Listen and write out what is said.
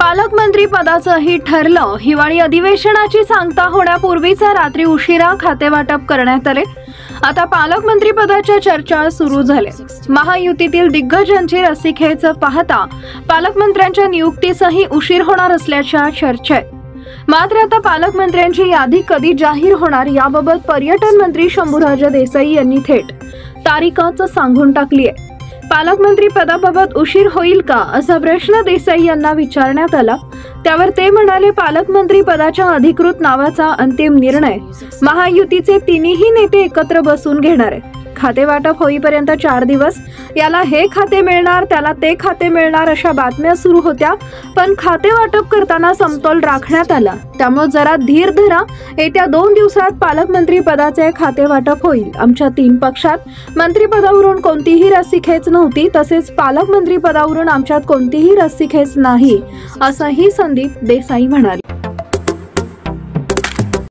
पालकमंत्री पदाचंही ठरलं। हिवाळी अधिवेशनाची सांगता होण्यापूर्वीच रात्री उशिरा खातेवाटप करण्यात आले। आता पालकमंत्री पदाच्या चर्चा सुरू झाल्या। महायुतीतील दिग्गजांची रस्सीखेच पाहता पालकमंत्र्यांच्या नियुक्तीसही उशीर होणार असल्याच्या चर्चा आहे। मात्र आता पालकमंत्र्यांची यादी कधी जाहीर होणार याबाबत पर्यटन मंत्री शंभूराज देसाई यांनी थेट तारीखच सांगून टाकली आहे। पालकमंत्री पदाबाबत उशीर होईल का असा प्रश्न देसाई यांना विचारण्यात आला, त्यावर ते म्हणाले, पालकमंत्री पदाच्या अधिकृत नावाचा अंतिम निर्णय महायुतीचे तिन्ही नेते एकत्र बसून घेणार आहे। खातेवाटप होईपर्यंत 4 दिवस याला हे खाते मिळणार, त्याला ते खाते मिळणार अशा बातम्या सुरू होत्या, पण खातेवाटप करताना समतोल राखण्यात आला। त्यामुळे जरा धीर धरा, येत्या 2 दिवसात पालकमंत्री पदाचे खातेवाटप होईल। आमच्या 3 पक्षात मंत्रिपदावरून कोणतीही रस्सीखेच नव्हती, तसेच पालकमंत्री पदावरून आमच्यात कोणतीही रस्सीखेच नाही, असंही संदीप देसाई म्हणाले।